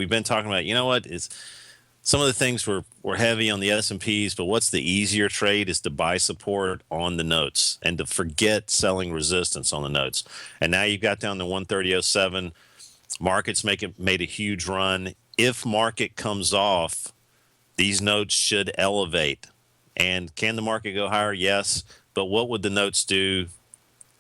we've been talking about, you know what, is some of the things were heavy on the S&Ps, but what's the easier trade is to buy support on the notes and to forget selling resistance on the notes. And now you've got down to 130.07. Market's made a huge run. If market comes off, these notes should elevate. And can the market go higher? Yes. But what would the notes do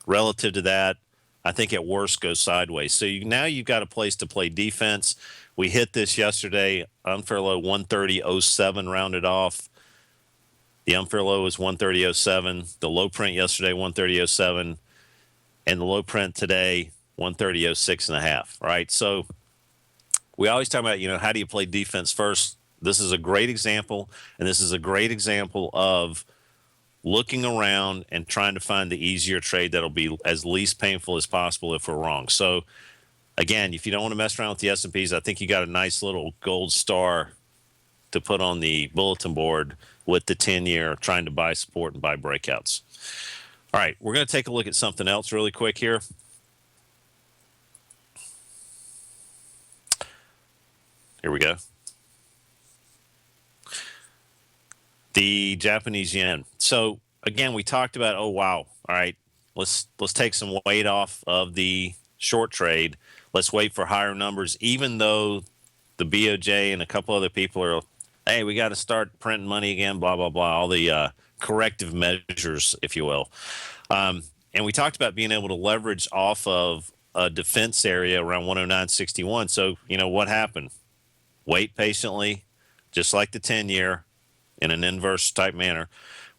relative to that? I think at worst goes sideways. So now you've got a place to play defense. We hit this yesterday, unfair low 130.07 rounded off. The unfair low was 130.07. The low print yesterday, 130.07. And the low print today, 130.06.5, right? So we always talk about, how do you play defense first? This is a great example, and this is a great example of looking around and trying to find the easier trade that'll be as least painful as possible if we're wrong. So, again, if you don't want to mess around with the S&Ps, I think you got a nice little gold star to put on the bulletin board with the 10-year trying to buy support and buy breakouts. All right, we're going to take a look at something else really quick here. Here we go. The Japanese yen. So again, we talked about, oh wow, all right, let's take some weight off of the short trade. Let's wait for higher numbers, even though the BOJ and a couple other people are, hey, we got to start printing money again, blah blah blah, all the corrective measures, if you will. And we talked about being able to leverage off of a defense area around 109.61. So what happened? Wait patiently, just like the 10-year. In an inverse type manner.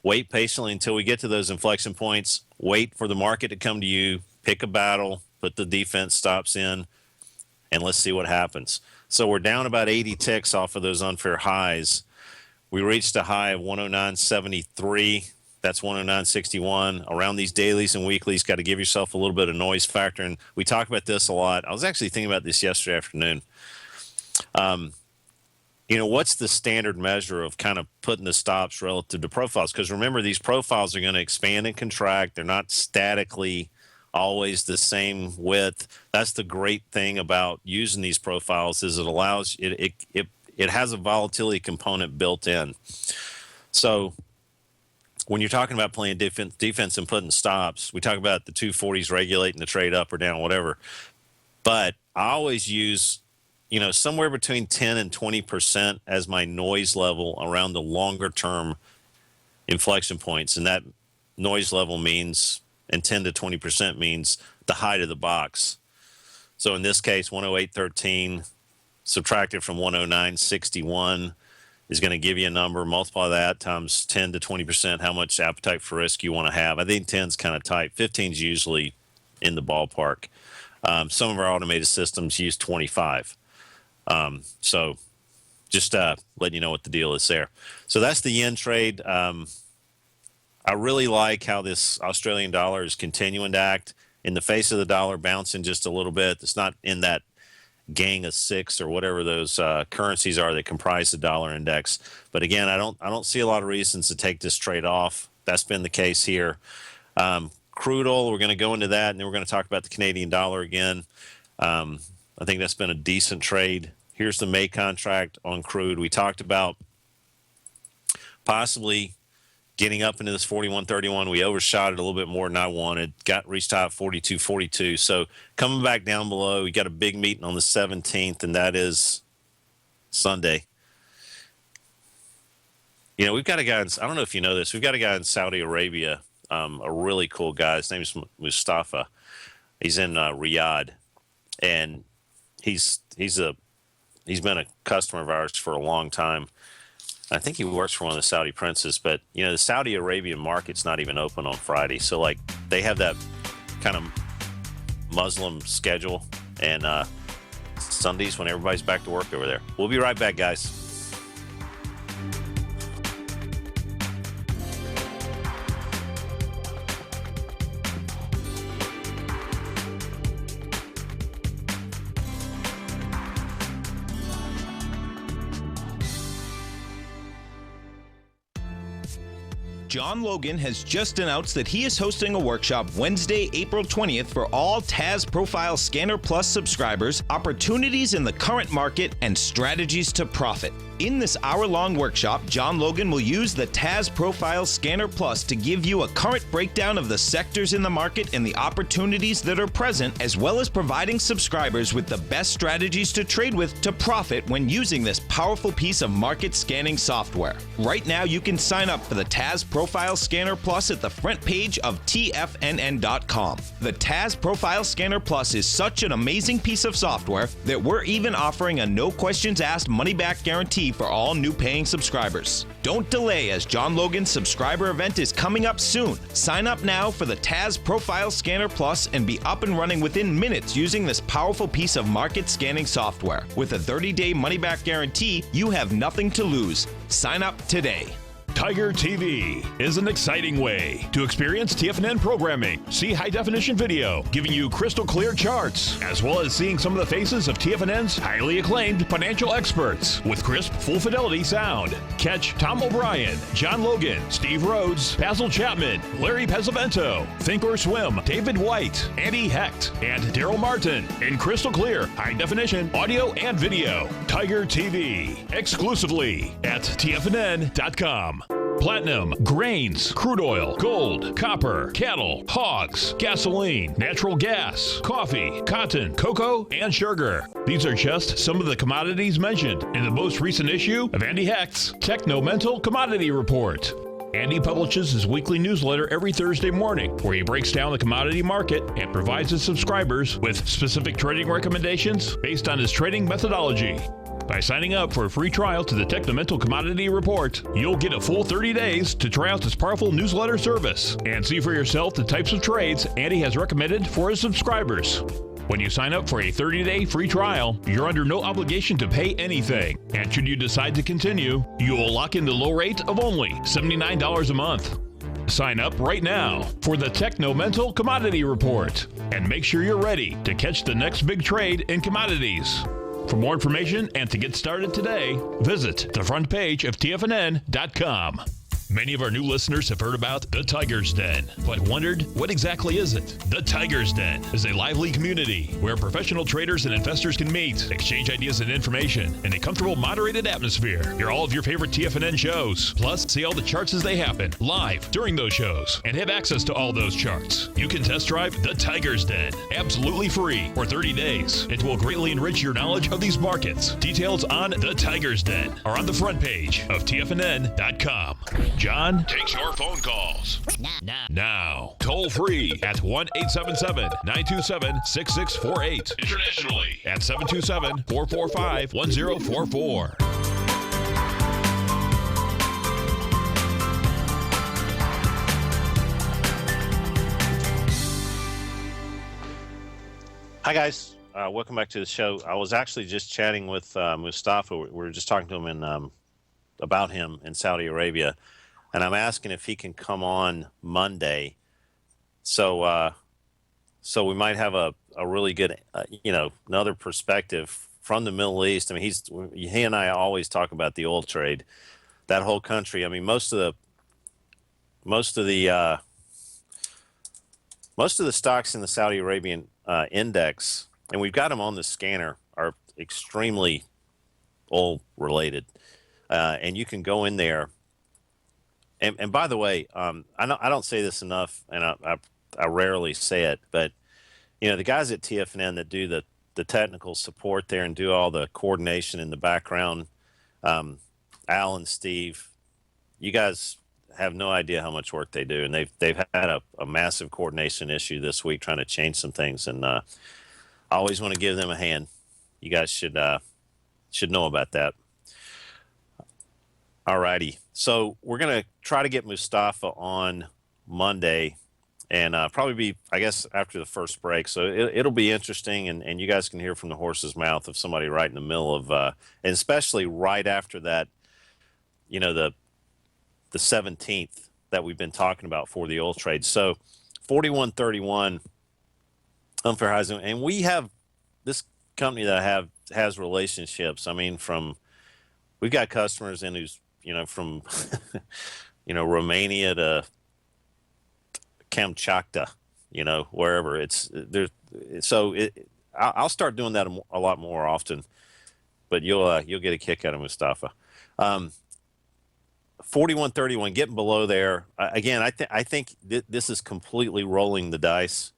Wait patiently until we get to those inflection points. Wait for the market to come to you. Pick a battle. Put the defense stops in. And let's see what happens. So we're down about 80 ticks off of those unfair highs. We reached a high of 109.73. That's 109.61. Around these dailies and weeklies, got to give yourself a little bit of noise factor. And we talk about this a lot. I was actually thinking about this yesterday afternoon. What's the standard measure of kind of putting the stops relative to profiles? Because remember, these profiles are going to expand and contract. They're not statically always the same width. That's the great thing about using these profiles is it allows it has a volatility component built in. So when you're talking about playing defense and putting stops, we talk about the 240s regulating the trade up or down, whatever. But I always use somewhere between 10 and 20% as my noise level around the longer term inflection points. And that noise level means, and 10 to 20% means the height of the box. So in this case, 108.13 subtracted from 109.61 is going to give you a number. Multiply that times 10 to 20%, how much appetite for risk you want to have. I think 10 is kind of tight. 15 is usually in the ballpark. Some of our automated systems use 25. So just letting you know what the deal is there. So that's the yen trade. I really like how this Australian dollar is continuing to act in the face of the dollar, bouncing just a little bit. It's not in that gang of six or whatever those currencies are that comprise the dollar index. But again, I don't see a lot of reasons to take this trade off. That's been the case here. Crude oil, we're going to go into that, and then we're going to talk about the Canadian dollar again. I think that's been a decent trade. Here's the May contract on crude. We talked about possibly getting up into this 41.31. We overshot it a little bit more than I wanted. Reached high at 42.42. So coming back down below, we got a big meeting on the 17th, and that is Sunday. We've got a guy, I don't know if you know this, we've got a guy in Saudi Arabia, a really cool guy. His name is Mustafa. He's in Riyadh, and he's been a customer of ours for a long time. I think he works for one of the Saudi princes, but the Saudi Arabian market's not even open on Friday. So like they have that kind of Muslim schedule, and Sundays when everybody's back to work over there. We'll be right back, guys. John Logan has just announced that he is hosting a workshop Wednesday, April 20th for all TAS Profile Scanner Plus subscribers, opportunities in the current market, and strategies to profit. In this hour-long workshop, John Logan will use the TAS Profile Scanner Plus to give you a current breakdown of the sectors in the market and the opportunities that are present, as well as providing subscribers with the best strategies to trade with to profit when using this powerful piece of market scanning software. Right now, you can sign up for the TAS Profile Scanner Plus at the front page of TFNN.com. The TAS Profile Scanner Plus is such an amazing piece of software that we're even offering a no-questions-asked money-back guarantee for all new paying subscribers. Don't delay, as John Logan's subscriber event is coming up soon. Sign up now for the TAS Profile Scanner Plus and be up and running within minutes using this powerful piece of market scanning software. With a 30-day money-back guarantee, you have nothing to lose. Sign up today. Tiger TV is an exciting way to experience TFNN programming. See high-definition video, giving you crystal clear charts, as well as seeing some of the faces of TFNN's highly acclaimed financial experts with crisp, full-fidelity sound. Catch Tom O'Brien, John Logan, Steve Rhodes, Basil Chapman, Larry Pesavento, Think or Swim, David White, Andy Hecht, and Daryl Martin in crystal clear, high-definition audio and video. Tiger TV, exclusively at TFNN.com. Platinum, grains, crude oil, gold, copper, cattle, hogs, gasoline, natural gas, coffee, cotton, cocoa, and sugar. These are just some of the commodities mentioned in the most recent issue of Andy Hecht's Techno-Mental Commodity Report. Andy publishes his weekly newsletter every Thursday morning, where he breaks down the commodity market and provides his subscribers with specific trading recommendations based on his trading methodology. By signing up for a free trial to the Techno-Mental Commodity Report, you'll get a full 30 days to try out this powerful newsletter service and see for yourself the types of trades Andy has recommended for his subscribers. When you sign up for a 30-day free trial, you're under no obligation to pay anything. And should you decide to continue, you will lock in the low rate of only $79 a month. Sign up right now for the Techno-Mental Commodity Report and make sure you're ready to catch the next big trade in commodities. For more information and to get started today, visit the front page of TFNN.com. Many of our new listeners have heard about the Tiger's Den, but wondered, what exactly is it? The Tiger's Den is a lively community where professional traders and investors can meet, exchange ideas and information in a comfortable, moderated atmosphere. Hear all of your favorite TFNN shows, plus see all the charts as they happen live during those shows and have access to all those charts. You can test drive the Tiger's Den absolutely free for 30 days. It will greatly enrich your knowledge of these markets. Details on the Tiger's Den are on the front page of TFNN.com. John takes your phone calls now. Toll free at 1-877-927-6648. Internationally at 727-445-1044. Hi, guys. Welcome back to the show. I was actually just chatting with Mustafa. We were just talking to him about him in Saudi Arabia. And I'm asking if he can come on Monday, so we might have a really good, another perspective from the Middle East. I mean, he and I always talk about the oil trade, that whole country. I mean, most of the stocks in the Saudi Arabian index, and we've got them on the scanner, are extremely oil related, and you can go in there. And by the way, I don't say this enough, and I rarely say it, but the guys at TFNN that do the technical support there and do all the coordination in the background, Al and Steve, you guys have no idea how much work they do, and they've had a massive coordination issue this week trying to change some things, and I always want to give them a hand. You guys should know about that. All righty. So we're going to try to get Mustafa on Monday and probably be, I guess, after the first break. So it'll be interesting, and you guys can hear from the horse's mouth of somebody right in the middle of, and especially right after that, the 17th that we've been talking about for the oil trade. So 41.31 unfair highs. And we have this company that has relationships. I mean, we've got customers in who's, from Romania to Kamchatka, wherever it's there. So I'll start doing that a lot more often. But you'll get a kick out of Mustafa. 41.31, getting below there. Again, I think this is completely rolling the dice.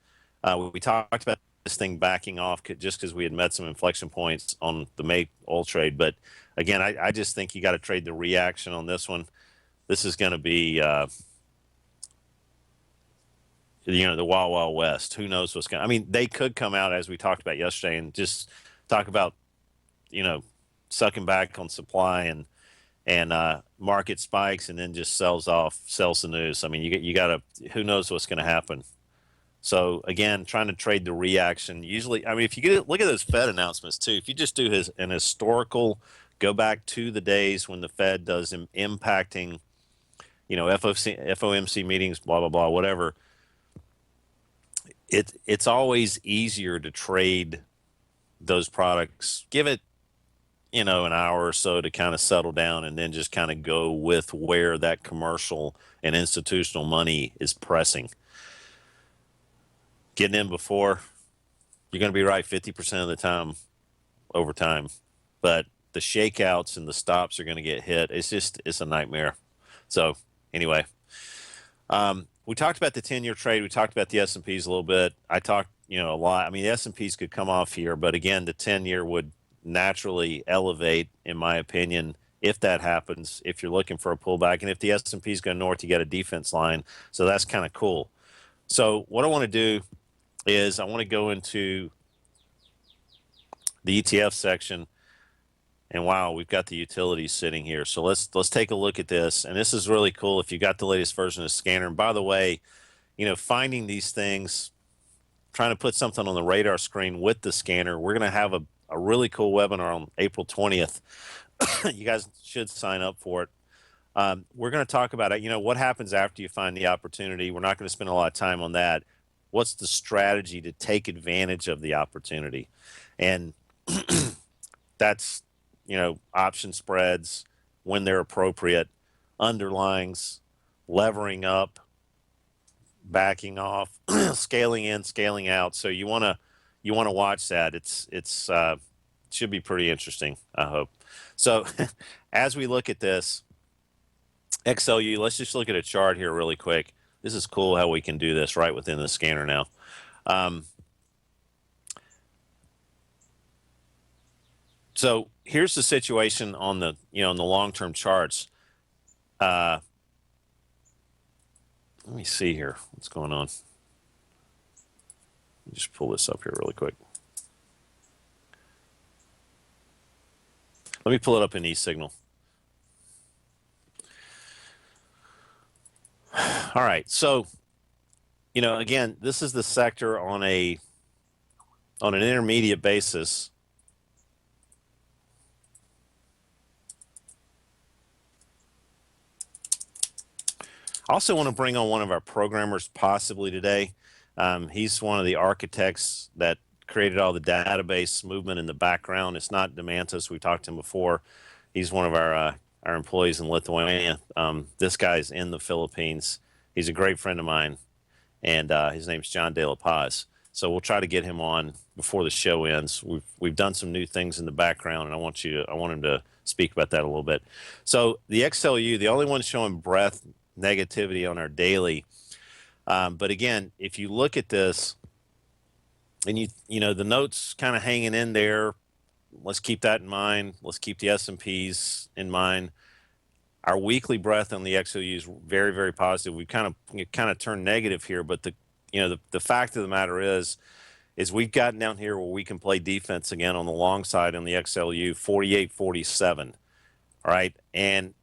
We talked about this thing backing off just because we had met some inflection points on the May oil trade. But again, I just think you got to trade the reaction on this one. This is going to be, the Wild Wild West. Who knows what's going to, I mean, they could come out, as we talked about yesterday, and just talk about, sucking back on supply and market spikes and then just sells the news. I mean, you got to, who knows what's going to happen. So again, trying to trade the reaction. Usually, I mean, if you look at those Fed announcements too, if you just do an historical, go back to the days when the Fed does impacting, FOMC meetings, blah, blah, blah, whatever, it's always easier to trade those products. Give it, an hour or so to kind of settle down and then just kind of go with where that commercial and institutional money is pressing. Getting in before, you're going to be right 50% of the time over time. But the shakeouts and the stops are going to get hit. It's a nightmare. So anyway, we talked about the 10-year trade. We talked about the S&Ps a little bit. I talked, a lot. I mean, the S&Ps could come off here, but again, the 10-year would naturally elevate, in my opinion, if that happens, if you're looking for a pullback. And if the S&Ps go north, you get a defense line. So that's kind of cool. So what I want to do is I want to go into the ETF section. And wow, we've got the utilities sitting here. So let's take a look at this. And this is really cool if you got the latest version of the scanner. And by the way, finding these things, trying to put something on the radar screen with the scanner, we're going to have a really cool webinar on April 20th. You guys should sign up for it. We're going to talk about it. What happens after you find the opportunity? We're not going to spend a lot of time on that. What's the strategy to take advantage of the opportunity? And that's, option spreads when they're appropriate, underlyings, levering up, backing off, scaling in, scaling out. So you want to watch that. It should be pretty interesting, I hope. So as we look at this XLU, let's just look at a chart here really quick. This is cool how we can do this right within the scanner now. So here's the situation on the, on the long-term charts. Let me see here. What's going on? Let me just pull this up here really quick. Let me pull it up in eSignal. All right. So, again, this is the sector on an intermediate basis. I also want to bring on one of our programmers possibly today. He's one of the architects that created all the database movement in the background. It's not Demantis. We talked to him before. He's one of our employees in Lithuania. This guy's in the Philippines. He's a great friend of mine, and his name's John De La Paz. So we'll try to get him on before the show ends. We've done some new things in the background, and I want him to speak about that a little bit. So the XLU, the only one showing breadth negativity on our daily. But again, if you look at this, and the notes kind of hanging in there, let's keep that in mind. Let's keep the S&Ps in mind. Our weekly breadth on the XLU is very, very positive. We kind of turned negative here, but the fact of the matter is we've gotten down here where we can play defense again on the long side on the XLU, 48.47. All right, and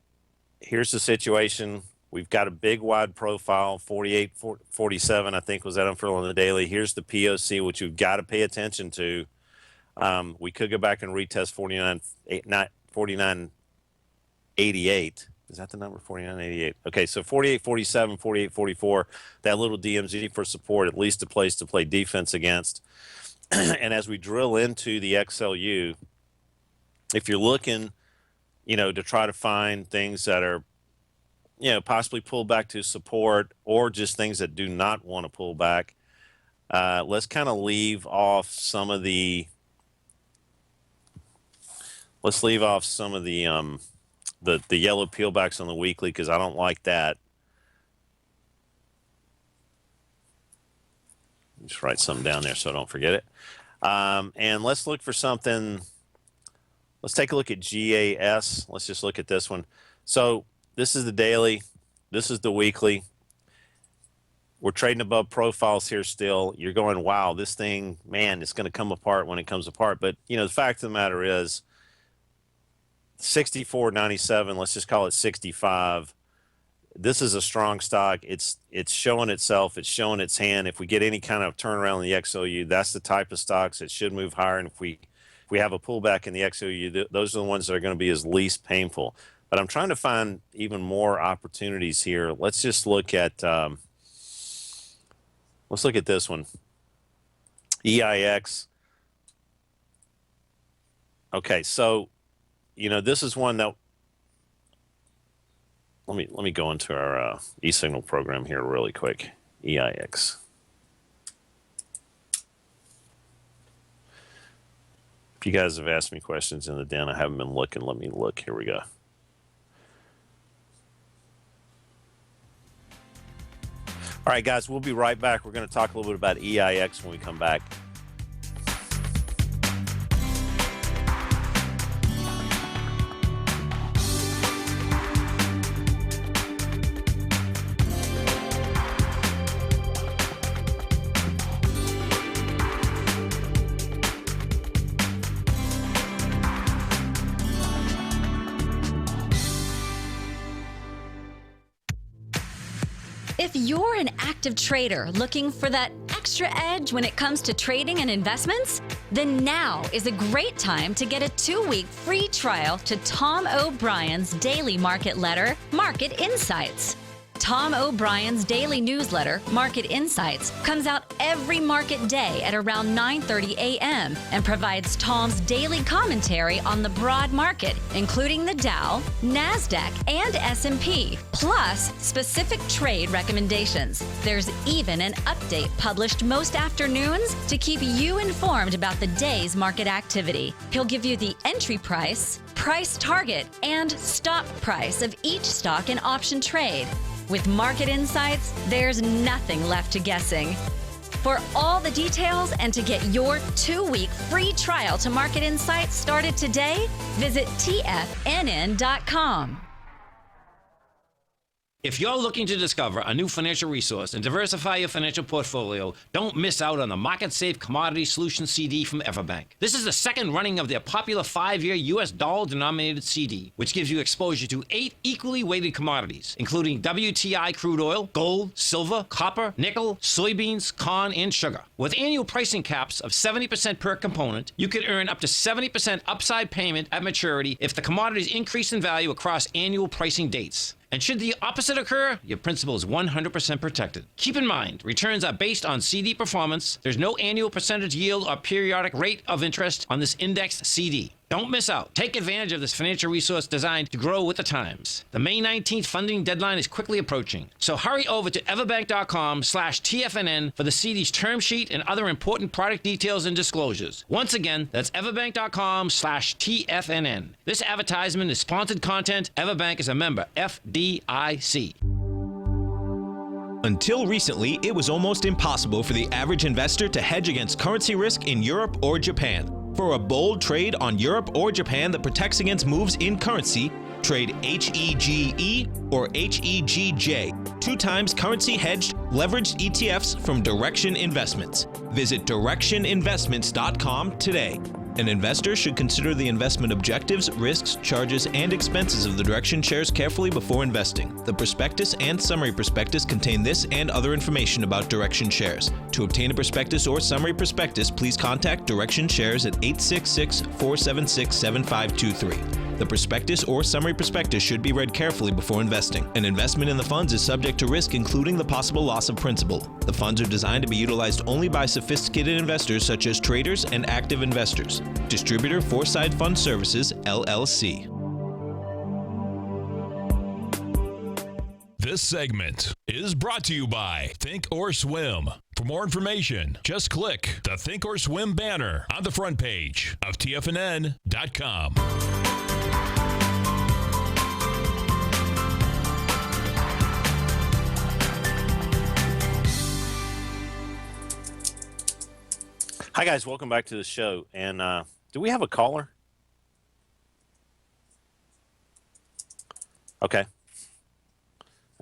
here's the situation. We've got a big wide profile, 48.47, I think was that unfurled on the daily. Here's the POC, which we've got to pay attention to. We could go back and retest 49.88. Is that the number? 49.88. Okay, so 48.47, 48.44, that little DMZ for support, at least a place to play defense against. And as we drill into the XLU, if you're looking, to try to find things that are, possibly pull back to support, or just things that do not want to pull back. Let's kind of leave off some of the. Let's leave off some of the yellow peelbacks on the weekly, because I don't like that. Just write something down there so I don't forget it. And let's look for something. Let's take a look at GAS. Let's just look at this one. So this is the daily. This is the weekly. We're trading above profiles here still. You're going, wow, this thing, man, it's going to come apart when it comes apart. But, the fact of the matter is, 64.97, let's just call it 65. This is a strong stock. It's showing itself. It's showing its hand. If we get any kind of turnaround in the XOU, that's the type of stocks that should move higher. And if we have a pullback in the XOU, those are the ones that are going to be as least painful. But I'm trying to find even more opportunities here. Let's just look at this one, EIX. Okay, so this is one that let me go into our eSignal program here really quick. EIX. If you guys have asked me questions in the den, I haven't been looking. Let me look. Here we go. All right, guys, we'll be right back. We're going to talk a little bit about EIX when we come back. If you're an active trader looking for that extra edge when it comes to trading and investments, then now is a great time to get a 2-week free trial to Tom O'Brien's daily market letter, Market Insights. Tom O'Brien's daily newsletter, Market Insights, comes out every market day at around 9:30 a.m. and provides Tom's daily commentary on the broad market, including the Dow, NASDAQ, and S&P, plus specific trade recommendations. There's even an update published most afternoons to keep you informed about the day's market activity. He'll give you the entry price, price target, and stop price of each stock and option trade. With Market Insights, there's nothing left to guessing. For all the details and to get your 2-week free trial to Market Insights started today, visit TFNN.com. If you're looking to discover a new financial resource and diversify your financial portfolio, don't miss out on the Market Safe Commodity Solution CD from Everbank. This is the second running of their popular 5-year U.S. dollar-denominated CD, which gives you exposure to 8 equally weighted commodities, including WTI crude oil, gold, silver, copper, nickel, soybeans, corn, and sugar. With annual pricing caps of 70% per component, you could earn up to 70% upside payment at maturity if the commodities increase in value across annual pricing dates. And should the opposite occur, your principal is 100% protected. Keep in mind, returns are based on CD performance. There's no annual percentage yield or periodic rate of interest on this indexed CD. Don't miss out. Take advantage of this financial resource designed to grow with the times. The May 19th funding deadline is quickly approaching. So hurry over to everbank.com/TFNN for the CD's term sheet and other important product details and disclosures. Once again, that's everbank.com/TFNN. This advertisement is sponsored content. Everbank is a member, FDIC. Until recently, it was almost impossible for the average investor to hedge against currency risk in Europe or Japan. For a bold trade on Europe or Japan that protects against moves in currency, trade HEGE or HEGJ, 2 times currency hedged leveraged ETFs from Direction Investments. Visit directioninvestments.com today. An investor should consider the investment objectives, risks, charges, and expenses of the Direction shares carefully before investing. The prospectus and summary prospectus contain this and other information about Direction shares. To obtain a prospectus or summary prospectus, please contact Direction shares at 866-476-7523. The prospectus or summary prospectus should be read carefully before investing. An investment in the funds is subject to risk, including the possible loss of principal. The funds are designed to be utilized only by sophisticated investors such as traders and active investors. Distributor Foreside Fund Services, LLC. This segment is brought to you by Think or Swim. For more information, just click the Think or Swim banner on the front page of TFNN.com. Hi, guys. Welcome back to the show. And do we have a caller? Okay.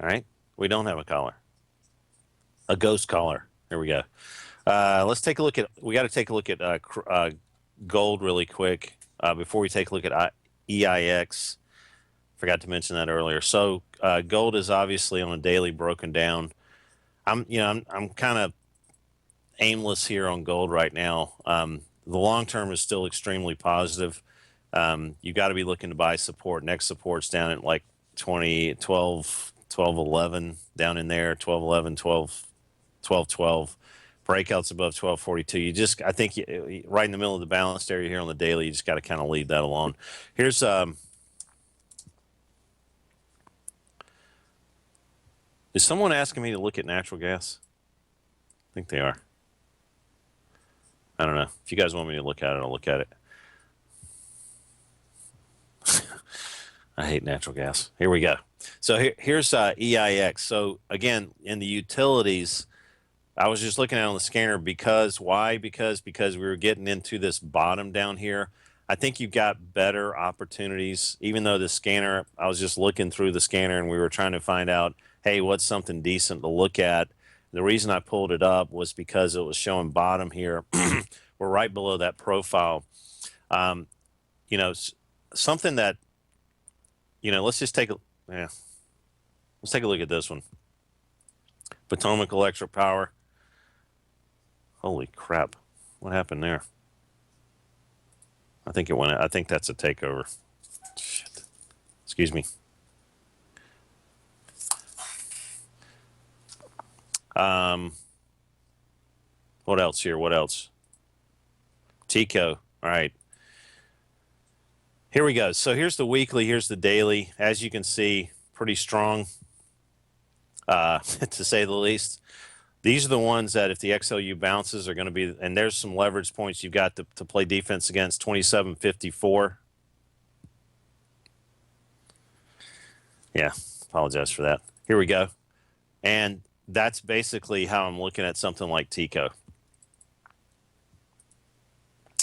All right. We don't have a caller. A ghost caller. Here we go. Let's take a look at. We got to take a look at gold really quick before we take a look at EIX. Forgot to mention that earlier. So gold is obviously on a daily broken down. I'm kind of aimless here on gold right now. The long term is still extremely positive. You got to be looking to buy support. Next support's down at like 12.11 down in there, 12.11, 12.12. Breakouts above 12.42. I think right in the middle of the balanced area here on the daily, you just got to kind of leave that alone. Here's is someone asking me to look at natural gas? I think they are. I don't know. If you guys want me to look at it, I'll look at it. I hate natural gas. Here we go. So here's EIX. So again, in the utilities, I was just looking at it on the scanner why? Because we were getting into this bottom down here. I think you've got better opportunities, even though the scanner, I was just looking through the scanner and we were trying to find out, hey, what's something decent to look at? The reason I pulled it up was because it was showing bottom here. We're right below that profile. Something that, let's just let's take a look at this one. Potomac Electric Power. Holy crap. What happened there? I think it went, I think that's a takeover. Shit. Excuse me. What else here? What else? Tico. All right. Here we go. So here's the weekly. Here's the daily. As you can see, pretty strong, to say the least. These are the ones that if the XLU bounces are going to be, and there's some leverage points you've got to play defense against. 27.54. Yeah, apologize for that. Here we go. And that's basically how I'm looking at something like Tico.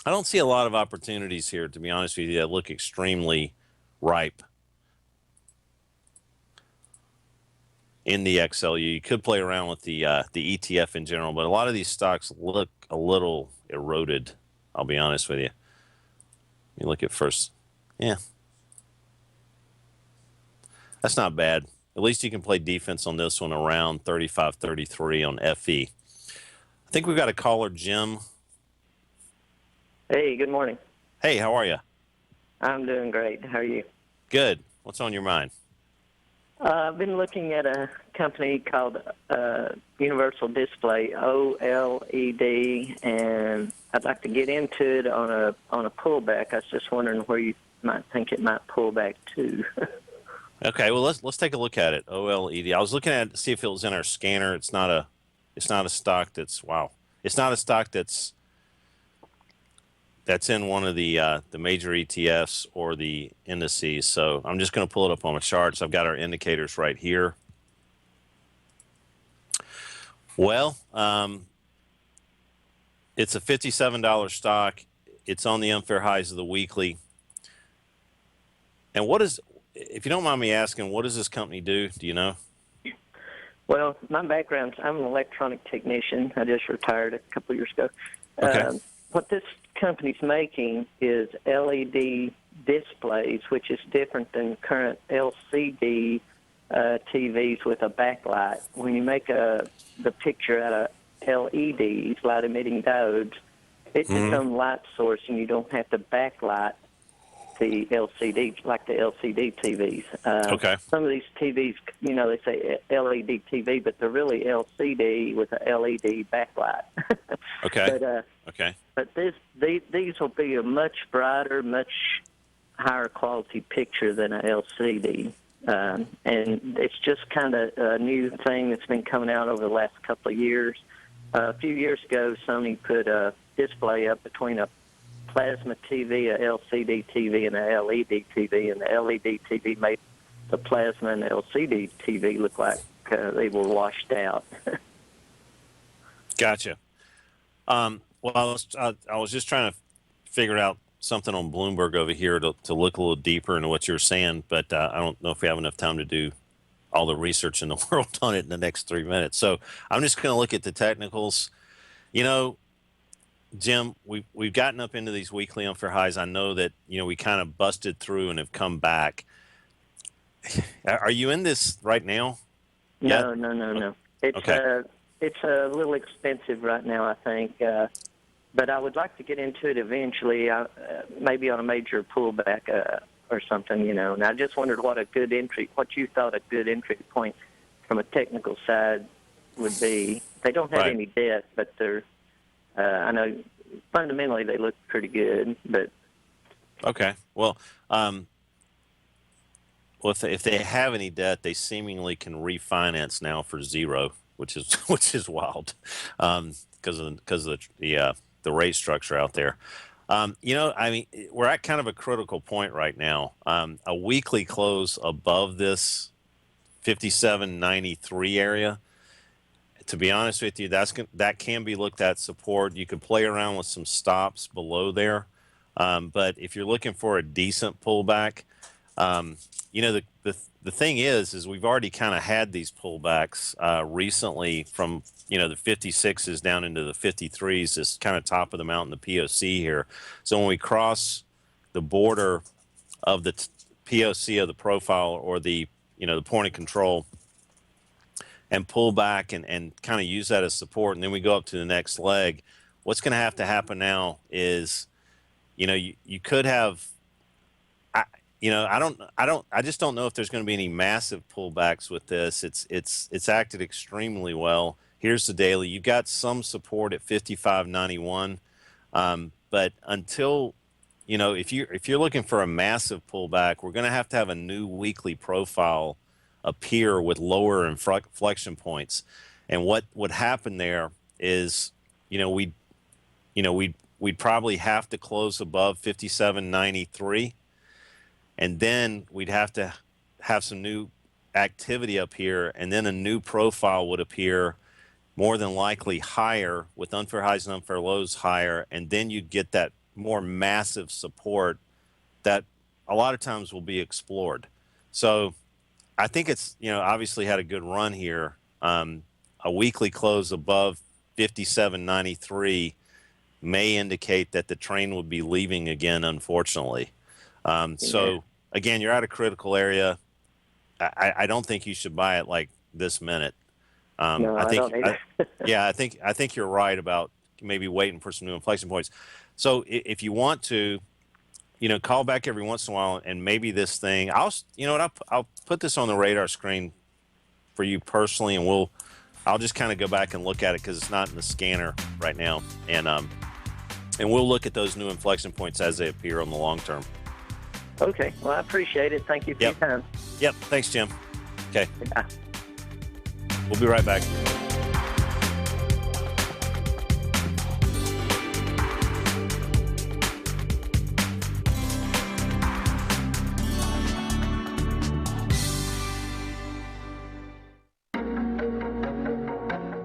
I don't see a lot of opportunities here, to be honest with you, that look extremely ripe in the XLU. You could play around with the ETF in general, but a lot of these stocks look a little eroded, I'll be honest with you. You look at first. Yeah. That's not bad. At least you can play defense on this one around 35.33 on FE. I think we've got a caller, Jim. Hey, good morning. Hey, how are you? I'm doing great. How are you? Good. What's on your mind? I've been looking at a company called Universal Display, OLED, and I'd like to get into it on a pullback. I was just wondering where you might think it might pull back to. Okay, well let's take a look at it. OLED. I was looking at it to see if it was in our scanner. It's not a stock that's It's not a stock that's in one of the major ETFs or the indices. So I'm just going to pull it up on my charts. I've got our indicators right here. Well, it's a $57 stock. It's on the unfair highs of the weekly. And if you don't mind me asking, what does this company do? Do you know? Well, my background, I'm an electronic technician. I just retired a couple of years ago. Okay. What this company's making is LED displays, which is different than current LCD TVs with a backlight. When you make the picture out of LEDs, light-emitting diodes, it becomes light source, and you don't have to backlight the LCD like the LCD TVs. Okay. Some of these TVs, they say LED TV, but they're really LCD with a LED backlight. Okay. Okay. But these will be a much brighter, much higher quality picture than a LCD. And it's just kind of a new thing that's been coming out over the last couple of years. A few years ago, Sony put a display up between a plasma TV, a LCD TV, and a LED TV, and the LED TV made the plasma and the LCD TV look like they were washed out. Gotcha. Well, I was just trying to figure out something on Bloomberg over here to look a little deeper into what you're saying, but I don't know if we have enough time to do all the research in the world on it in the next 3 minutes. So I'm just going to look at the technicals. You know, Jim, we've gotten up into these weekly unfair highs. I know that, you know, we kind of busted through and have come back. Are you in this right now? No. It's okay. It's a little expensive right now, I think. But I would like to get into it eventually, maybe on a major pullback or something, you know. And I just wondered what you thought a good entry point from a technical side would be. They don't have Right. any debt, but they're, I know fundamentally they look pretty good. But Okay. Well, if they have any debt, they seemingly can refinance now for zero, which is wild, because of the rate structure out there. You know, I mean, we're at kind of a critical point right now. A weekly close above this 57.93 area. To be honest with you, that can be looked at support. You could play around with some stops below there, but if you're looking for a decent pullback, you know, the thing is we've already kind of had these pullbacks recently from, you know, the 56s down into the 53s, this kind of top of the mountain, the POC here. So when we cross the border of the POC of the profile, or the, you know, the point of control, and pull back and kind of use that as support, and then we go up to the next leg, what's going to have to happen now is, you know, you could have, I just don't know if there's going to be any massive pullbacks with this. It's acted extremely well. Here's the daily. You've got some support at 55.91, but until, you know, if you're looking for a massive pullback, we're going to have a new weekly profile appear with lower inflection points. And what would happen there is, we'd probably have to close above 57.93, and then we'd have to have some new activity up here, and then a new profile would appear, more than likely higher, with unfair highs and unfair lows higher, and then you'd get that more massive support that a lot of times will be explored. So I think it's, obviously had a good run here. A weekly close above 57.93 may indicate that the train would be leaving again, unfortunately. So again, you're at a critical area. I don't think you should buy it like this minute. No, I don't either. I think you're right about maybe waiting for some new inflection points. So if you want to, call back every once in a while, and maybe this thing, I'll put this on the radar screen for you personally, and I'll just kind of go back and look at it, because it's not in the scanner right now, and we'll look at those new inflection points as they appear on the long term. Okay. Well, I appreciate it. Thank you for your time. Yep. Thanks, Jim. Okay. Bye. We'll be right back.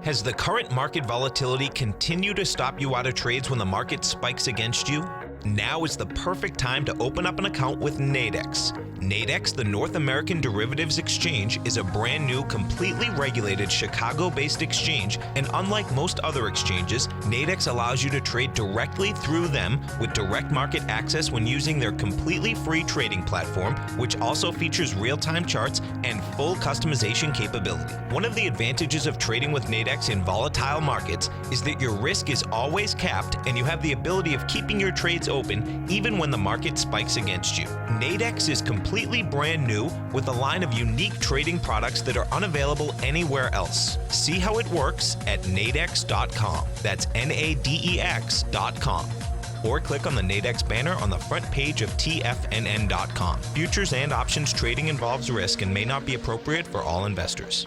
Has the current market volatility continued to stop you out of trades when the market spikes against you? Now is the perfect time to open up an account with Nadex. Nadex, the North American Derivatives Exchange, is a brand new, completely regulated Chicago-based exchange, and unlike most other exchanges, Nadex allows you to trade directly through them with direct market access when using their completely free trading platform, which also features real-time charts and full customization capability. One of the advantages of trading with Nadex in volatile markets is that your risk is always capped, and you have the ability of keeping your trades open even when the market spikes against you. Nadex is completely brand new with a line of unique trading products that are unavailable anywhere else. See how it works at nadex.com. That's Nadex.com. or click on the Nadex banner on the front page of TFNN.com. Futures and options trading involves risk and may not be appropriate for all investors.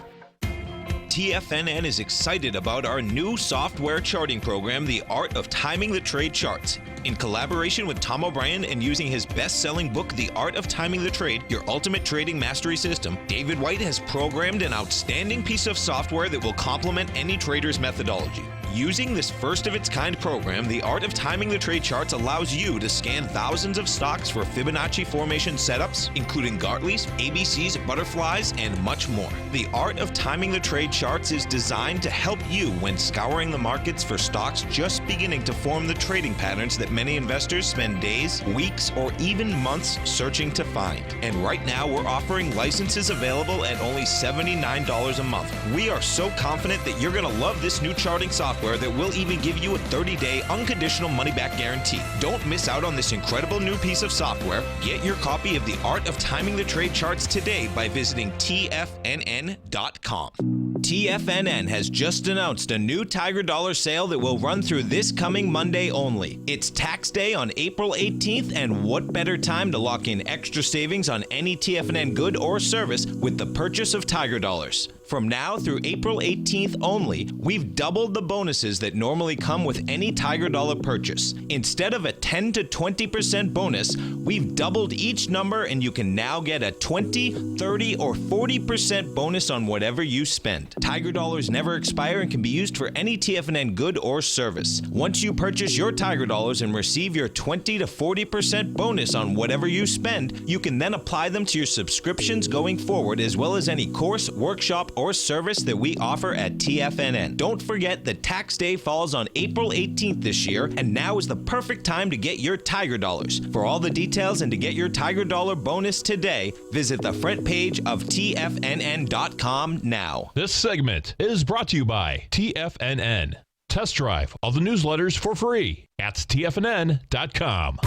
TFNN is excited about our new software charting program, The Art of Timing the Trade Charts. In collaboration with Tom O'Brien and using his best-selling book, The Art of Timing the Trade, Your Ultimate Trading Mastery System, David White has programmed an outstanding piece of software that will complement any trader's methodology. Using this first-of-its-kind program, The Art of Timing the Trade Charts allows you to scan thousands of stocks for Fibonacci formation setups, including Gartley's, ABC's, butterflies, and much more. The Art of Timing the Trade Charts is designed to help you when scouring the markets for stocks just beginning to form the trading patterns that many investors spend days, weeks, or even months searching to find. And right now, we're offering licenses available at only $79 a month. We are so confident that you're going to love this new charting software that will even give you a 30-day unconditional money-back guarantee. Don't miss out on this incredible new piece of software. Get your copy of The Art of Timing the Trade Charts today by visiting TFNN.com. TFNN has just announced a new Tiger Dollar sale that will run through this coming Monday only. It's tax day on April 18th, and what better time to lock in extra savings on any TFNN good or service with the purchase of Tiger Dollars. From now through April 18th only, we've doubled the bonuses that normally come with any Tiger Dollar purchase. Instead of a 10 to 20% bonus, we've doubled each number, and you can now get a 20, 30, or 40% bonus on whatever you spend. Tiger Dollars never expire and can be used for any TFNN good or service. Once you purchase your Tiger Dollars and receive your 20 to 40% bonus on whatever you spend, you can then apply them to your subscriptions going forward, as well as any course, workshop, or service that we offer at TFNN. Don't forget that tax day falls on April 18th this year, and now is the perfect time to get your Tiger Dollars. For all the details and to get your Tiger Dollar bonus today, visit the front page of TFNN.com now. This segment is brought to you by TFNN. Test drive all the newsletters for free at TFNN.com.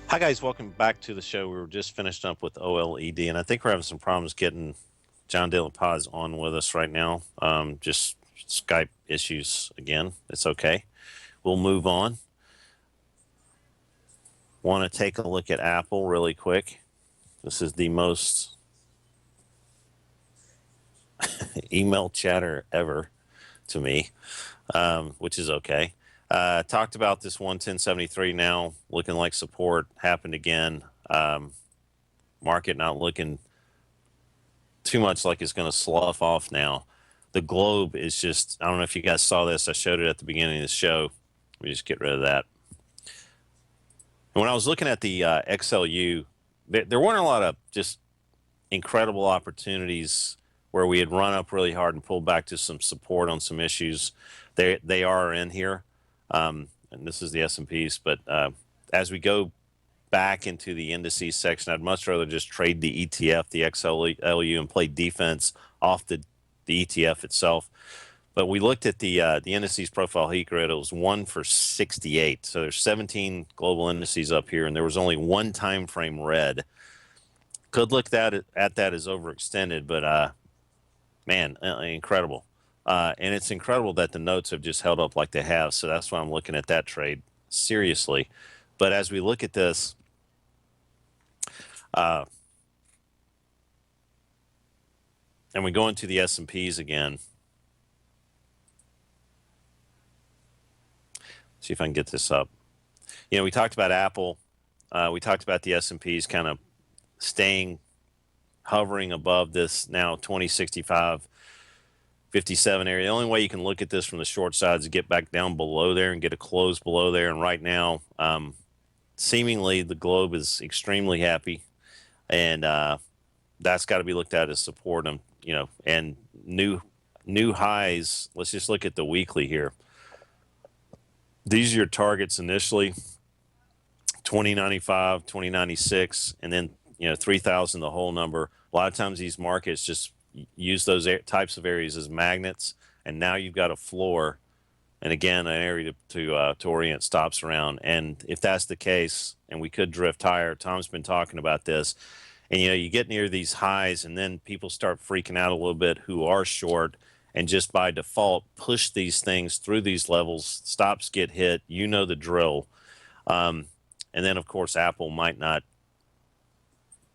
Hi guys, welcome back to the show. We were just finished up with OLED, and I think we're having some problems getting John De La Paz on with us right now. Just Skype issues again. It's okay. We'll move on. Want to take a look at Apple really quick. This is the most email chatter ever to me, which is okay. Talked about this 110.73 now looking like support. Happened again. Market not looking too much like it's going to slough off now. The globe is just, I don't know if you guys saw this. I showed it at the beginning of the show. Let me just get rid of that. And when I was looking at the XLU, there weren't a lot of just incredible opportunities where we had run up really hard and pulled back to some support on some issues. They are in here. And this is the S&Ps, but as we go back into the indices section, I'd much rather just trade the ETF, the XLU, and play defense off the ETF itself. But we looked at the indices profile heat grid. It was 1 for 68. So there's 17 global indices up here, and there was only one time frame red. Could look at that as overextended, but man, incredible. And it's incredible that the notes have just held up like they have. So that's why I'm looking at that trade seriously. But as we look at this, and we go into the S&Ps again. See if I can get this up. You know, we talked about Apple. We talked about the S&Ps kind of hovering above this now 2065. 57 area. The only way you can look at this from the short side is to get back down below there and get a close below there. And right now, seemingly the globe is extremely happy, and that's got to be looked at as support. You know, and new highs. Let's just look at the weekly here. These are your targets initially: 2095, 2096, and then 3,000, the whole number. A lot of times these markets just use those types of areas as magnets, and now you've got a floor, and again an area to orient stops around. And if that's the case, and we could drift higher, Tom's been talking about this, And, you get near these highs and then people start freaking out a little bit who are short and just by default push these things through these levels. Stops get hit. You know the drill. And then, of course, Apple might not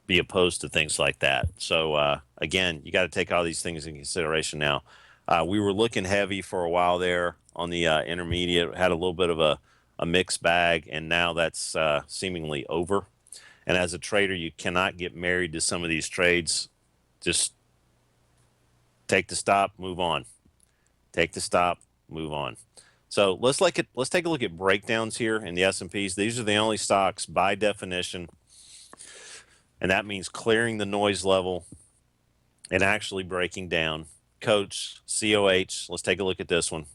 be opposed to things like that. So, again, you got to take all these things in consideration now. We were looking heavy for a while there on the intermediate, had a little bit of a mixed bag, and now that's seemingly over. And as a trader, you cannot get married to some of these trades. Just take the stop, move on. Take the stop, move on. So let's take a look at breakdowns here in the S&Ps. These are the only stocks by definition, and that means clearing the noise level and actually breaking down. Coach, COH, let's take a look at this one.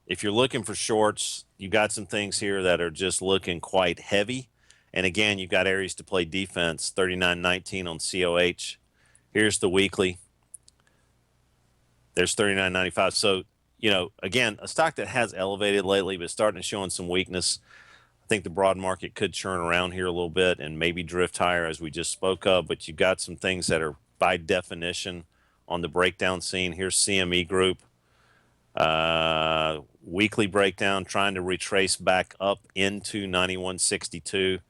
If you're looking for shorts, you got some things here that are just looking quite heavy. And again, you've got areas to play defense, 39.19 on COH. Here's the weekly. There's 39.95. So, again, a stock that has elevated lately, but starting to showing some weakness. I think the broad market could churn around here a little bit and maybe drift higher as we just spoke of, but you've got some things that are by definition on the breakdown scene. Here's CME Group. Weekly breakdown, trying to retrace back up into 91.62.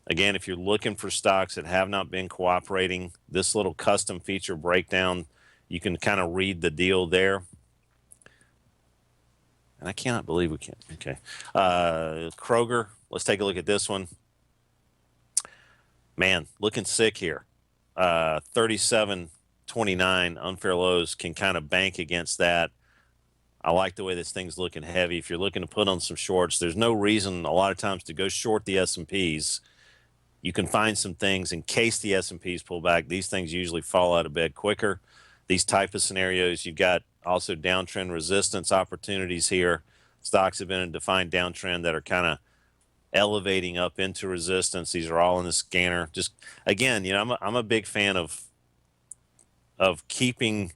Again, if you're looking for stocks that have not been cooperating, this little custom feature breakdown, you can kind of read the deal there. And I cannot believe we can't. Okay. Kroger, let's take a look at this one. Man, looking sick here. 37.29 unfair lows can kind of bank against that. I like the way this thing's looking heavy. If you're looking to put on some shorts, there's no reason a lot of times to go short the S&Ps. You can find some things in case the S&Ps pull back. These things usually fall out of bed quicker. These type of scenarios, you've got also downtrend resistance opportunities here. Stocks have been in a defined downtrend that are kind of elevating up into resistance. These are all in the scanner. Just again, I'm a big fan of keeping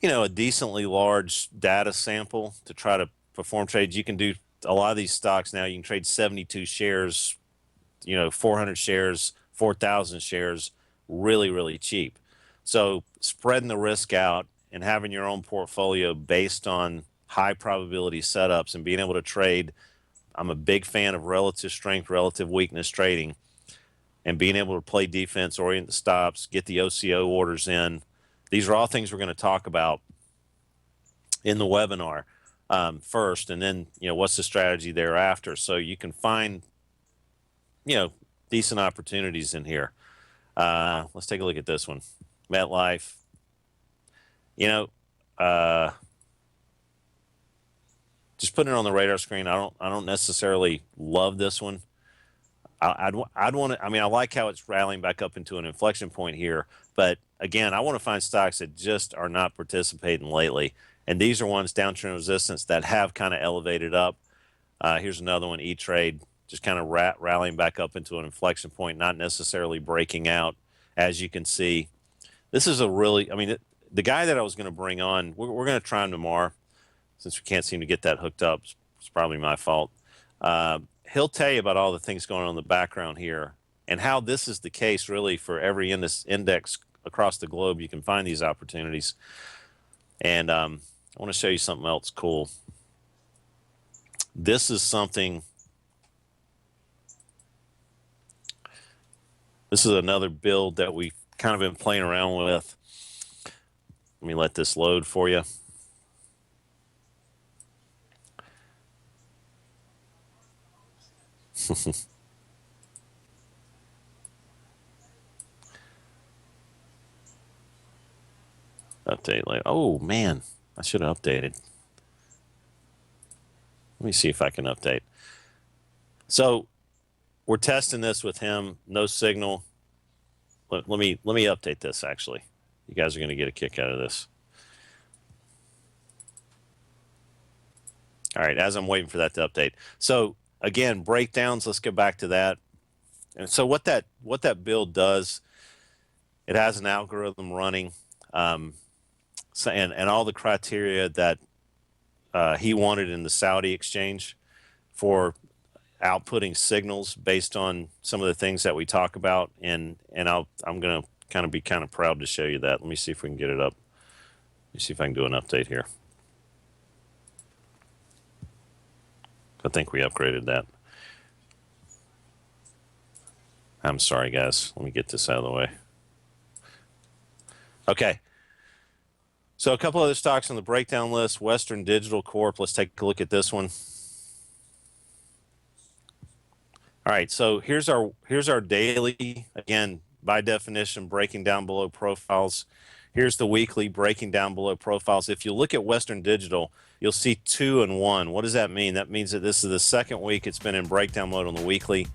a decently large data sample to try to perform trades. You can do a lot of these stocks now. You can trade 72 shares, 400 shares, 4,000 shares, really, really cheap. So spreading the risk out and having your own portfolio based on high probability setups and being able to trade. I'm a big fan of relative strength, relative weakness trading, and being able to play defense, orient the stops, get the OCO orders in. These are all things we're going to talk about in the webinar first, and then, what's the strategy thereafter. So you can find, decent opportunities in here. Let's take a look at this one. MetLife. Just putting it on the radar screen. I don't necessarily love this one. I'd want to. I like how it's rallying back up into an inflection point here, but again, I want to find stocks that just are not participating lately, and these are ones downtrend resistance that have kind of elevated up. Here's another one, E-Trade, just kind of rallying back up into an inflection point, not necessarily breaking out. As you can see, this is a really. The guy that I was going to bring on, we're going to try him tomorrow, since we can't seem to get that hooked up. It's probably my fault. He'll tell you about all the things going on in the background here and how this is the case really for every index across the globe. You can find these opportunities. And I want to show you something else cool. This is something. This is another build that we've kind of been playing around with. Let me let this load for you. Update later. Oh man, I should have updated. Let me see if I can update. So we're testing this with him. No signal. Let me update this. Actually, you guys are going to get a kick out of this. All right, as I'm waiting for that to update. So again, breakdowns. Let's go back to that. And so what that build does, it has an algorithm running, so, and all the criteria that he wanted in the Saudi exchange for outputting signals based on some of the things that we talk about, and I'm going to be kind of proud to show you that. Let me see if we can get it up. Let me see if I can do an update here. I think we upgraded that. I'm sorry, guys. Let me get this out of the way. Okay. So a couple other stocks on the breakdown list. Western Digital Corp. Let's take a look at this one. All right. So here's our daily. Again, by definition, breaking down below profiles. Here's the weekly, breaking down below profiles. If you look at Western Digital, you'll see 2 and 1. What does that mean? That means that this is the second week it's been in breakdown mode on the weekly,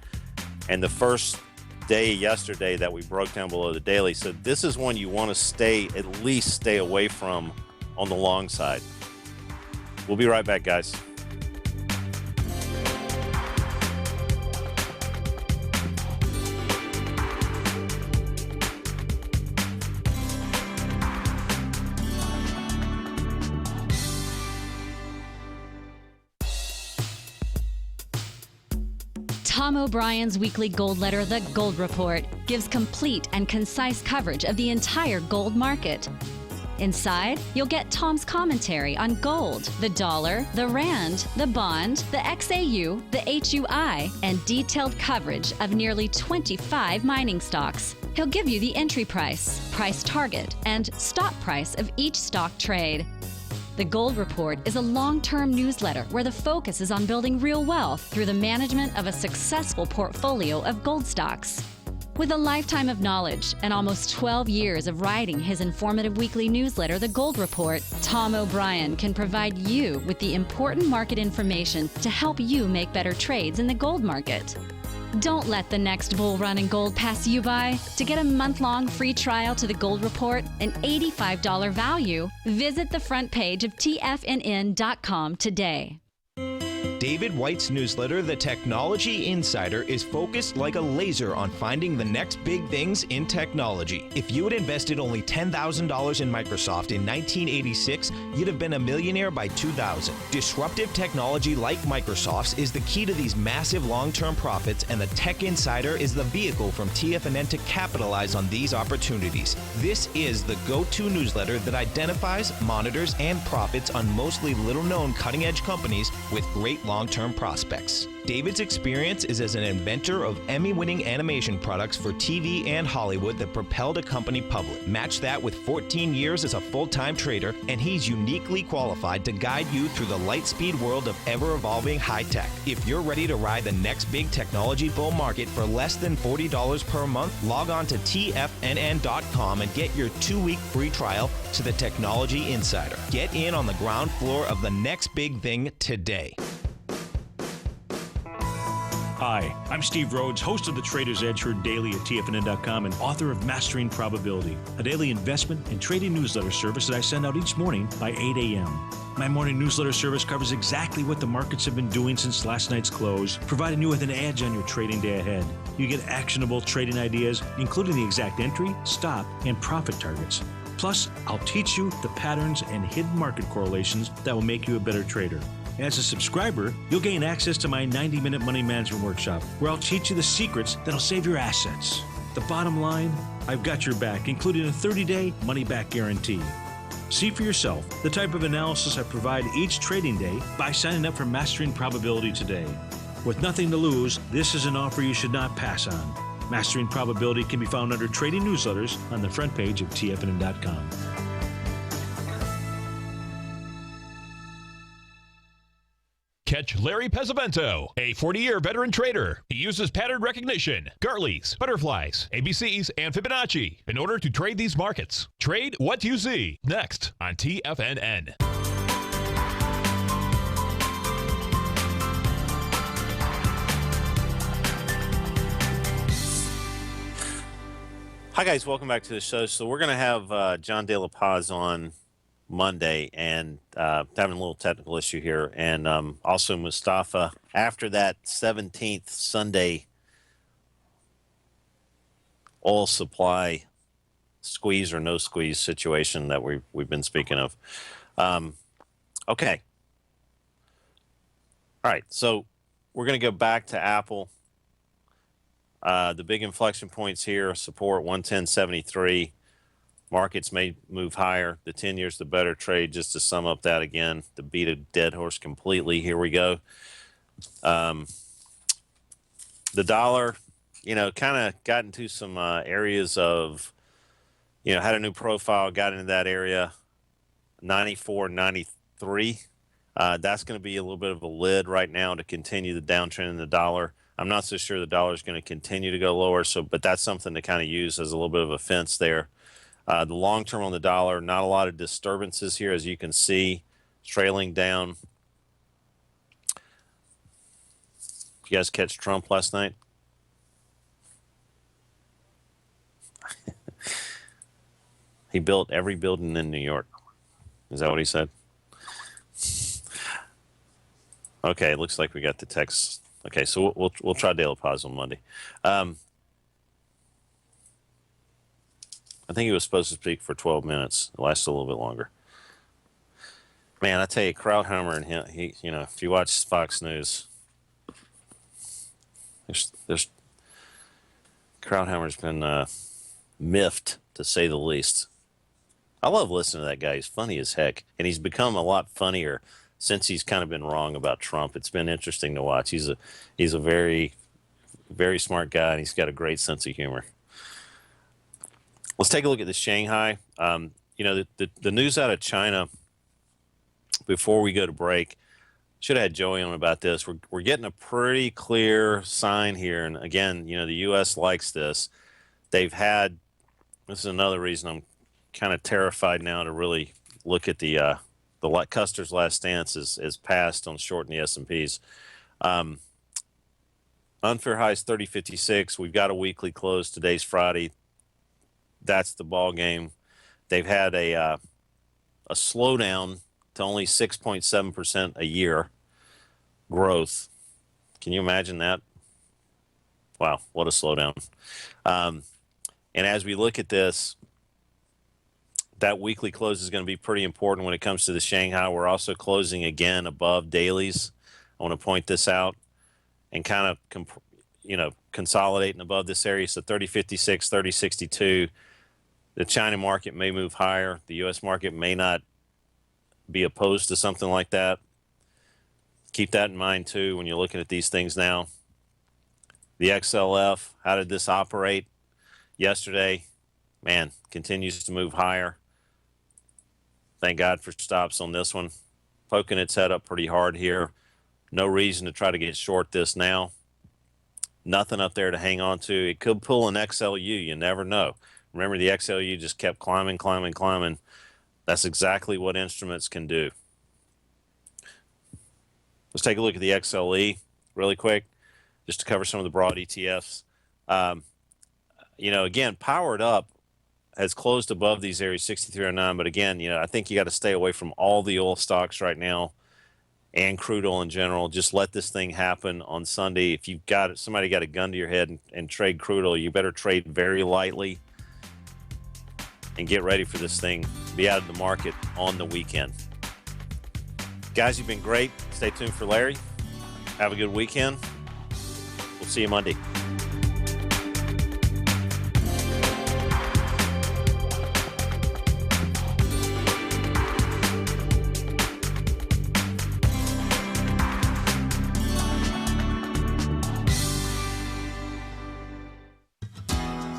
and the first day yesterday that we broke down below the daily. So this is one you want to at least stay away from on the long side. We'll be right back, guys. Tom O'Brien's weekly gold letter, The Gold Report, gives complete and concise coverage of the entire gold market. Inside, you'll get Tom's commentary on gold, the dollar, the rand, the bond, the XAU, the HUI, and detailed coverage of nearly 25 mining stocks. He'll give you the entry price, price target, and stop price of each stock trade. The Gold Report is a long-term newsletter where the focus is on building real wealth through the management of a successful portfolio of gold stocks. With a lifetime of knowledge and almost 12 years of writing his informative weekly newsletter, The Gold Report, Tom O'Brien can provide you with the important market information to help you make better trades in the gold market. Don't let the next bull run in gold pass you by. To get a month-long free trial to the Gold Report, an $85 value, visit the front page of TFNN.com today. David White's newsletter, The Technology Insider, is focused like a laser on finding the next big things in technology. If you had invested only $10,000 in Microsoft in 1986, you'd have been a millionaire by 2000. Disruptive technology like Microsoft's is the key to these massive long-term profits, and the Tech Insider is the vehicle from TFNN to capitalize on these opportunities. This is the go-to newsletter that identifies, monitors, and profits on mostly little-known cutting-edge companies with great long-term prospects. David's experience is as an inventor of Emmy-winning animation products for TV and Hollywood that propelled a company public. Match that with 14 years as a full-time trader, and he's uniquely qualified to guide you through the light-speed world of ever-evolving high-tech. If you're ready to ride the next big technology bull market for less than $40 per month, log on to TFNN.com and get your 2-week free trial to the Technology Insider. Get in on the ground floor of the next big thing today. Hi, I'm Steve Rhodes, host of the Trader's Edge heard daily at TFNN.com and author of Mastering Probability, a daily investment and trading newsletter service that I send out each morning by 8 a.m. My morning newsletter service covers exactly what the markets have been doing since last night's close, providing you with an edge on your trading day ahead. You get actionable trading ideas, including the exact entry, stop, and profit targets. Plus, I'll teach you the patterns and hidden market correlations that will make you a better trader. As a subscriber, you'll gain access to my 90-minute money management workshop, where I'll teach you the secrets that'll save your assets. The bottom line, I've got your back, including a 30-day money-back guarantee. See for yourself the type of analysis I provide each trading day by signing up for Mastering Probability today. With nothing to lose, this is an offer you should not pass on. Mastering Probability can be found under Trading Newsletters on the front page of TFNN.com. Catch Larry Pesavento, a 40-year veteran trader. He uses pattern recognition, Gartleys, butterflies, ABCs, and Fibonacci in order to trade these markets. Trade what you see. Next on TFNN. Hi, guys. Welcome back to the show. So we're going to have John De La Paz on Monday, and having a little technical issue here, and also Mustafa after that 17th Sunday oil supply squeeze or no squeeze situation that we've been speaking of. Okay. All right. So we're going to go back to Apple. The big inflection points here, support 110.73. Markets may move higher. The 10 years, the better trade. Just to sum up that again, to beat a dead horse completely. Here we go. The dollar, kind of got into some areas of, had a new profile, got into that area, 94, 93. That's going to be a little bit of a lid right now to continue the downtrend in the dollar. I'm not so sure the dollar is going to continue to go lower, but that's something to kind of use as a little bit of a fence there. The long term on the dollar, not a lot of disturbances here, as you can see, trailing down. You guys catch Trump last night? He built every building in New York. Is that what he said? Okay, it looks like we got the text. Okay, so we'll try De La Paz on Monday. I think he was supposed to speak for 12 minutes. It lasted a little bit longer. Man, I tell you, Krauthammer and him, if you watch Fox News, there's Krauthammer's been miffed, to say the least. I love listening to that guy. He's funny as heck, and he's become a lot funnier since he's kind of been wrong about Trump. It's been interesting to watch. He's a very, very smart guy, and he's got a great sense of humor. Let's take a look at the Shanghai. The news out of China before we go to break. Should have had Joey on about this. We're getting a pretty clear sign here, and again, the U.S. likes this. This is another reason I'm kind of terrified now to really look at the Custer's last stance is passed on short in the S&Ps. Unfair highs 30.56. We've got a weekly close. Today's Friday. That's the ball game. They've had a slowdown to only 6.7% a year growth. Can you imagine that? Wow, what a slowdown. And as we look at this, that weekly close is going to be pretty important when it comes to the Shanghai. We're also closing again above dailies. I want to point this out and kind of, consolidating above this area. So 30.56, 30.62. The China market may move higher. The U.S. market may not be opposed to something like that. Keep that in mind, too, when you're looking at these things now. The XLF, how did this operate yesterday? Man, continues to move higher. Thank God for stops on this one. Poking its head up pretty hard here. No reason to try to get short this now. Nothing up there to hang on to. It could pull an XLU. You never know. Remember, the XLU just kept climbing. That's exactly what instruments can do. Let's take a look at the XLE really quick, just to cover some of the broad ETFs. Again, Powered Up has closed above these areas, 63.09. But again, I think you got to stay away from all the oil stocks right now and crude oil in general. Just let this thing happen on Sunday. If you've got somebody got a gun to your head and trade crude oil, you better trade very lightly and get ready for this thing to be out of the market on the weekend. Guys, you've been great. Stay tuned for Larry. Have a good weekend. We'll see you Monday.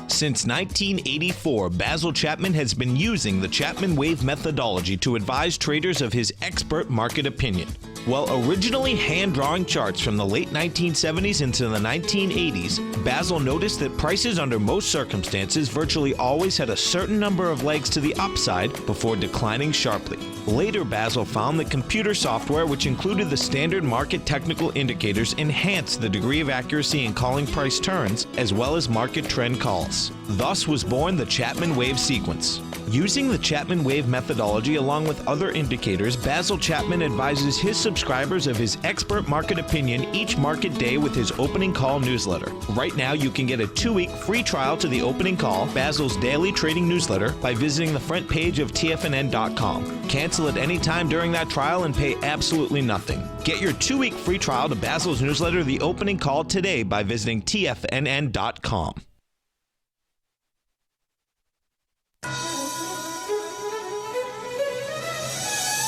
Since 1984, Basil Chapman has been using the Chapman Wave methodology to advise traders of his expert market opinion. While originally hand-drawing charts from the late 1970s into the 1980s, Basil noticed that prices under most circumstances virtually always had a certain number of legs to the upside before declining sharply. Later, Basil found that computer software, which included the standard market technical indicators, enhanced the degree of accuracy in calling price turns, as well as market trend calls. Thus was born the Chapman Wave sequence. Using the Chapman Wave methodology along with other indicators, Basil Chapman advises his subscribers of his expert market opinion each market day with his opening call newsletter. Right now, you can get a 2-week free trial to the opening call, Basil's daily trading newsletter, by visiting the front page of TFNN.com. Cancel at any time during that trial and pay absolutely nothing. Get your 2-week free trial to Basil's newsletter, The Opening Call, today by visiting TFNN.com.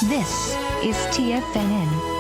This is TFNN.